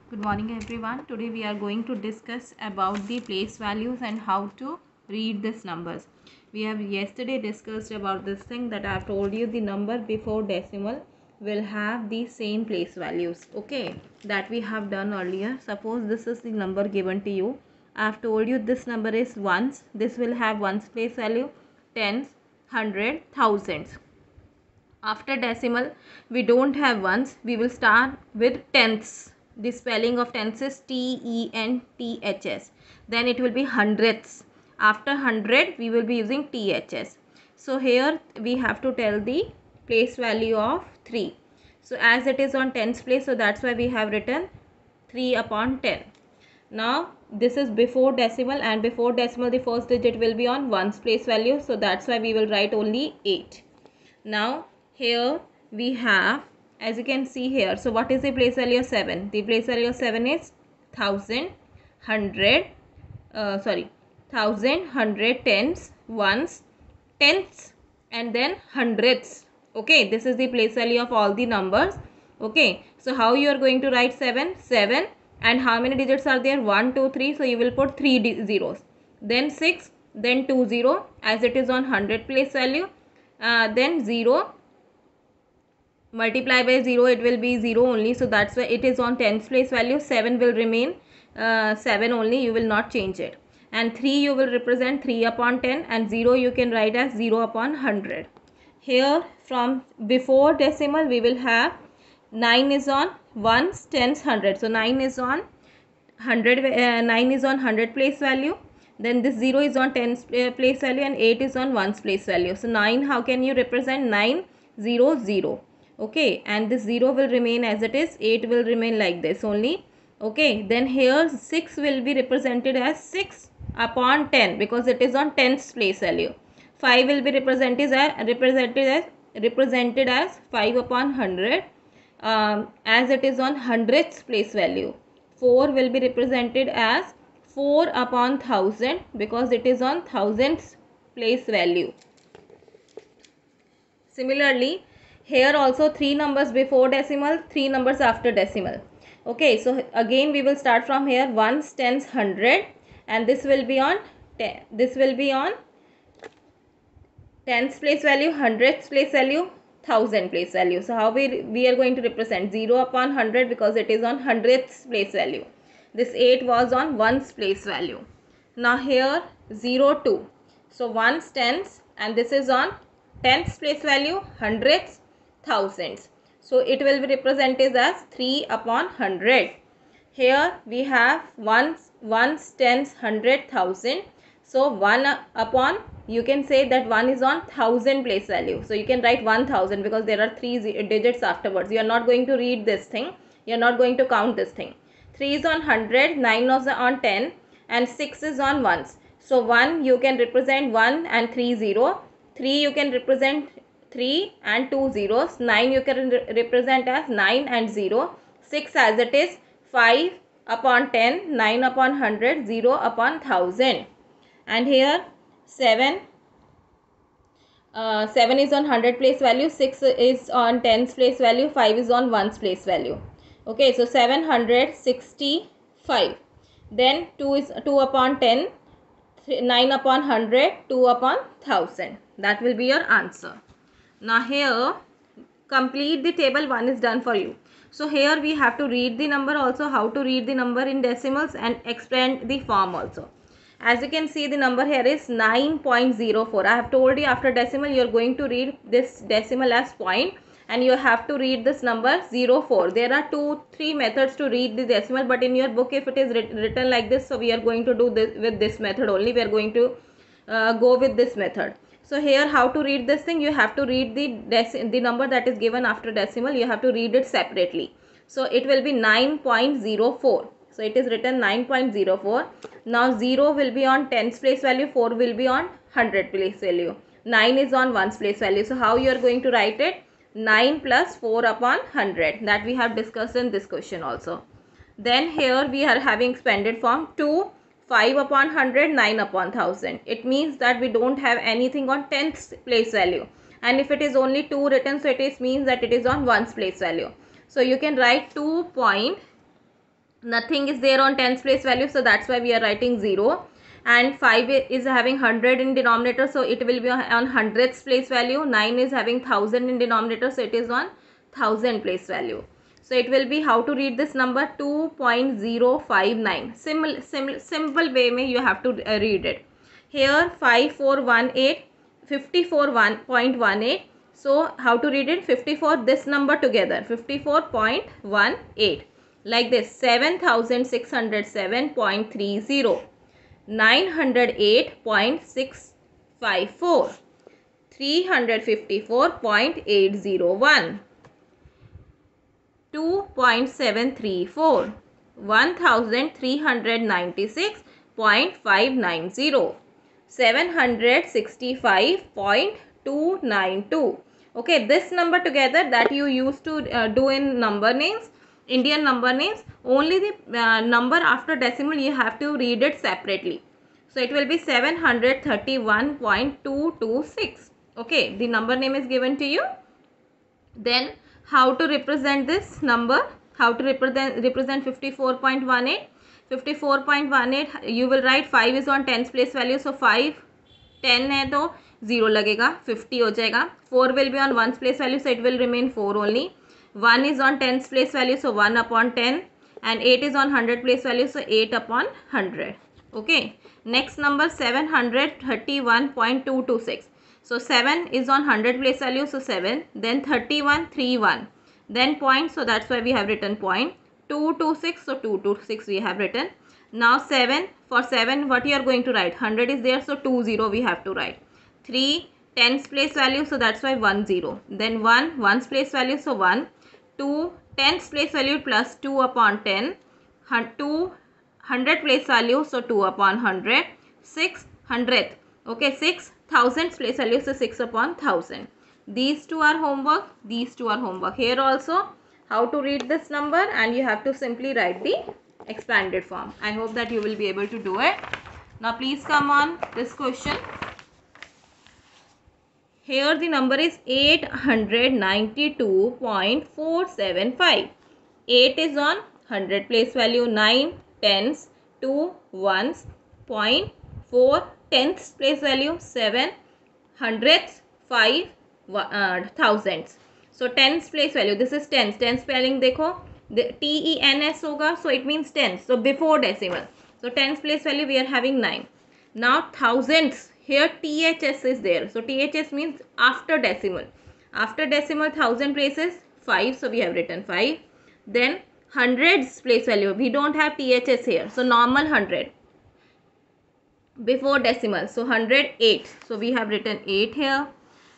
Good morning everyone. Today we are going to discuss about the place values and how to read these numbers. We have yesterday discussed about this thing that I have told you the number before decimal will have the same place values. Okay, that we have done earlier. Suppose this is the number given to you. I have told you this number is ones. This will have ones place value, tens, hundred, thousands. After decimal, we don't have ones. We will start with tenths. The spelling of tenths is TENTHS. Then it will be hundredths. After hundred, we will be using THS. So here we have to tell the place value of 3. So as it is on tens place, so that's why we have written 3 upon 10. Now this is before decimal, and before decimal the first digit will be on ones place value. So that's why we will write only 8. Now here we have, as you can see here, so what is the place value of 7? The place value of 7 is 1000, 100, thousand, hundred, tens, ones, tenths, and then hundredths. Okay, this is the place value of all the numbers. Okay, so how you are going to write 7? 7, and how many digits are there? 1, 2, 3. So you will put 3 zeros. Then 6, then 2 0, as it is on 100 place value. Then 0 multiply by 0, it will be 0 only. So that's why it is on tens place value. 7 will remain 7 only, you will not change it. And 3 you will represent 3 upon 10, and 0 you can write as 0 upon 100. Here from before decimal we will have 9 is on ones, tens, 100. So 9 is on 100, 9 is on 100 place value. Then this 0 is on tens place value, and 8 is on ones place value. So 9, how can you represent? 9 0 0. Okay, and this 0 will remain as it is. 8 will remain like this only. Okay, then here 6 will be represented as 6 upon 10 because it is on tens place value. 5 will be represented as 5 upon 100, as it is on hundredths place value. 4 will be represented as 4 upon 1000 because it is on thousandths place value. Similarly, here also 3 numbers before decimal, 3 numbers after decimal. Okay, so again we will start from here, ones, tens, 100, and this will be on tens place value, hundredths place value, thousand place value. So how we are going to represent? 0 upon 100 because it is on hundredths place value. This 8 was on ones place value. Now here 0 2. So ones, tens, and this is on tenths place value, hundredths, thousands. So it will be represented as 3 upon 100. Here we have ones, tens, 100, 1000. So 1 upon, you can say that 1 is on 1000 place value. So you can write 1000 because there are 3 digits afterwards. You are not going to read this thing. You are not going to count this thing. 3 is on 100, 9 is on 10, and 6 is on ones. So 1 you can represent 1 and 3 0. 3 you can represent 3 and 2 zeros. 9 you can represent as 9 and 0. 6 as it is 5 upon 10, 9 upon 100, 0 upon 1000. And here 7 is on 100 place value, 6 is on tens place value, 5 is on ones place value. Okay, so 765. Then 2 is 2 upon 10, 9 upon 100, 2 upon 1000. That will be your answer. Now here complete the table. 1 is done for you. So here we have to read the number also, how to read the number in decimals, and expand the form also. As you can see, the number here is 9.04. I have told you after decimal you are going to read this decimal as point, and you have to read this number 04. There are 2-3 methods to read the decimal, but in your book if it is written like this, so we are going to do this with this method only. We are going to go with this method. So here how to read this thing? You have to read the number that is given after decimal. You have to read it separately. So it will be 9.04. So it is written 9.04. Now 0 will be on tens place value, 4 will be on 100 place value, 9 is on ones place value. So how you are going to write it? 9 plus 4 upon 100, that we have discussed in this question also. Then here we are having expanded form. 2, 5 upon 100, 9 upon 1000. It means that we don't have anything on tenths place value. And if it is only 2 written, so it means that it is on ones place value. So you can write 2.05 Nothing is there on tens place value, so that's why we are writing 0. And 5 is having 100 in denominator, so it will be on hundredths place value. 9 is having 1000 in denominator, so it is on 1000 place value. So it will be, how to read this number, 2.059. Simple way mein you have to read it. Here 5418, 54.18. So how to read it? 54, this number together, 54.18. Like this, 7607.30, 908.654, 354.801, 2.734, 1396.590, 765.292. Okay, this number together that you used to do in number names, Indian number names, only the number after decimal you have to read it separately. So it will be 731.226. Okay, the number name is given to you. Then how to represent this number? How to represent 54.18? 54.18 you will write 5 is on tens place value, so 5 10 है तो 0 लगेगा, 50 हो जाएगा. 4 will be on ones place value, so it will remain 4 only. 1 is on tens place value, so 1 upon 10, and 8 is on 100 place value, so 8 upon 100. Okay, next number 731.226. So 7 is on 100 place value, so 7, then 31, 31, then point, so that's why we have written point. 226, so 226 we have written. Now 7, for 7 what you are going to write? 100 is there, so 20 we have to write. 3 tens place value, so that's why 10. Then 1 ones place value, so 1. 2 tens place value plus 2 upon 10. 2 100 place value, so 2 upon 100. 6 hundredth. Okay, 6 thousandths place value, so 6 upon 1000. These two are homework. These two are homework. Here also how to read this number, and you have to simply write the expanded form. I hope that you will be able to do it. Now please come on this question. Here the number is 892.475. 8 is on 100 place value, 9 tens, 2 ones, 0.4 tenths place value, 7 hundredths, 5 thousandths. So tens place value, this is tens. Tens spelling देखो, TENS होगा, so it means tens. So before decimal. So tens place value we are having 9. Now thousandths, here THS is there. So THS means after decimal. After decimal 1000 places 5, so we have written 5. Then hundreds place value, we don't have THS here, so normal 100. Before decimal, so 108, so we have written 8 here.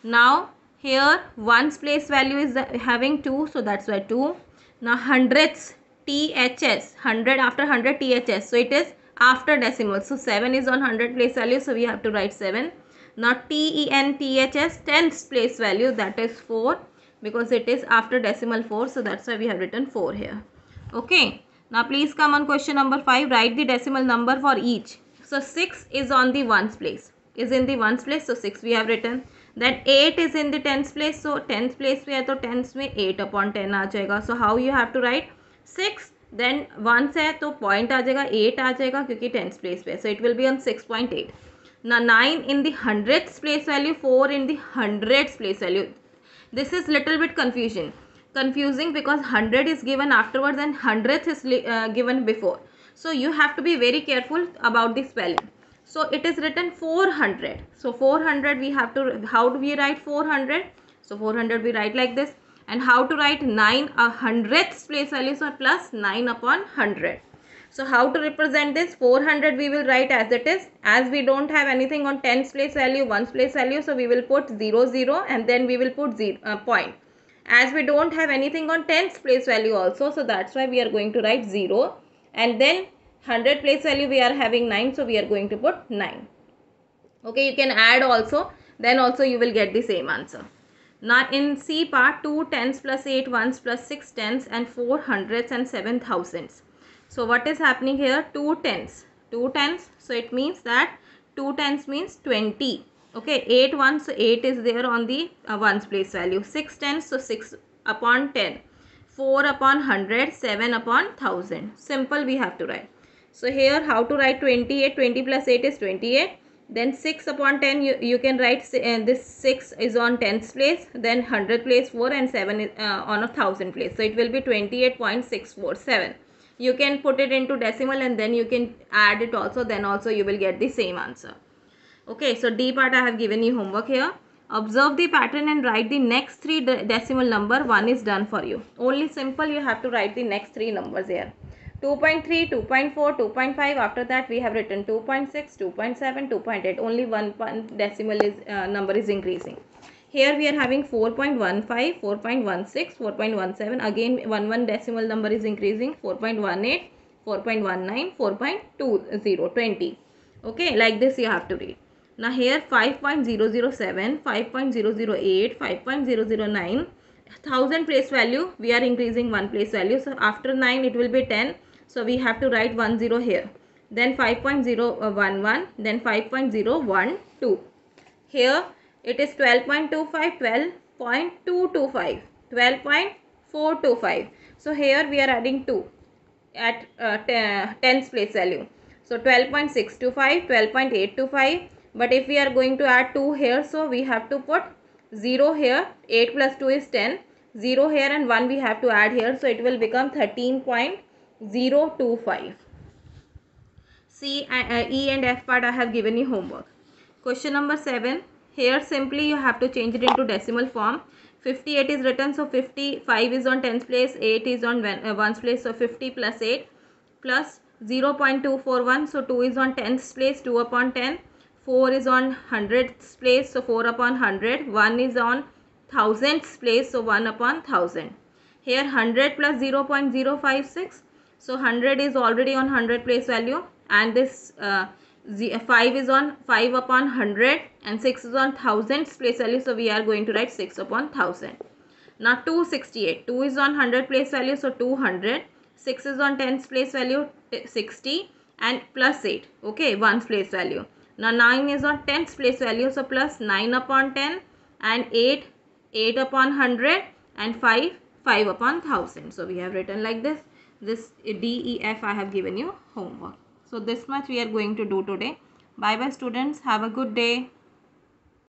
Now here ones place value is having 2, so that's why 2. Now hundredths, THS, 100 after 100 THS, so it is after decimal, so 7 is on 100 place value, so we have to write 7. Now TENTHS, tenths place value, that is 4, because it is after decimal 4, so that's why we have written 4 here. Okay, now please come on question number 5. Write the decimal number for each. So 6 is on the ones place, is in the ones place, so 6 we have written. Then 8 is in the tens place, so tens place में है तो tens में 8 upon 10 आ जाएगा. So how you have to write? 6, then ones है तो point आ जाएगा, 8 आ जाएगा क्योंकि tens place पे, so it will be on 6.8. Now 9 in the hundredths place value, 4 in the hundreds place value. This is little bit confusing because 100 is given afterwards and hundredths is given before. So you have to be very careful about the spelling. So it is written 400. So 400 we have to, how do we write 400? So 400 we write like this. And how to write 9 hundredths place value, so plus 9 upon 100. So how to represent this? 400 we will write as it is. As we don't have anything on tens place value, ones place value, so we will put 0, 0 and then we will put point. As we don't have anything on tens place value also, so that's why we are going to write 0. And then 100 place value we are having 9, so we are going to put 9. Okay, you can add also, then also you will get the same answer. Now in C part, 2 tens plus 8 ones plus 6 tens and 4 hundredths and 7 thousandths. So what is happening here? 2 tens. 2 tens, so it means that 2 tens means 20. Okay, 8 ones, so 8 is there on the ones place value. 6 tens, so 6 upon 10. 4 upon 100, 7 upon 1000. Simple we have to write. So here how to write 28, 20 plus 8 is 28. Then 6 upon 10 you can write this 6 is on 10th place, then 100 place 4 and 7 is on 1000 place. So it will be 28.647. You can put it into decimal and then you can add it also, then also you will get the same answer. Okay, so D part I have given you homework here. Observe the pattern and write the next three decimal number. One is done for you. Only simple you have to write the next three numbers here. 2.3, 2.4, 2.5. After that we have written 2.6, 2.7, 2.8. Only one decimal is number is increasing. Here we are having 4.15, 4.16, 4.17. Again one decimal number is increasing. 4.18, 4.19, 4.20, 20. Okay, like this you have to read. Now here 5.007, 5.008, 5.009, 1000 place value, we are increasing one place value. So after 9 it will be 10. So we have to write 10 here. Then 5.011, then 5.012. Here it is 12.25, 12.225, 12.425. So here we are adding 2 at 10th place value. So 12.625, 12.825. But if we are going to add 2 here, so we have to put 0 here. 8 plus 2 is 10. 0 here and 1 we have to add here. So it will become 13.025. C, E and F part I have given you homework. Question number 7. Here simply you have to change it into decimal form. 58 is written, so 55 is on 10th place, 8 is on 1's place, so 50 plus 8 plus 0.241, so 2 is on 10th place, 2 upon 10. 4 is on 100th place, so 4 upon 100. 1 is on 1000th place, so 1 upon 1000. Here 100 plus 0.056, so 100 is already on 100 place value, and this 5 is on 5 upon 100 and 6 is on 1000th place value, so we are going to write 6 upon 1000. Now 268, 2 is on 100 place value, so 200. 6 is on 10th place value, 60, and plus 8, okay, 1's place value. Now 9 is on 10th place value, so plus 9 upon 10, and 8, 8 upon 100, and 5, 5 upon 1000. So we have written like this. This D, E, F I have given you homework. So this much we are going to do today. Bye bye students. Have a good day.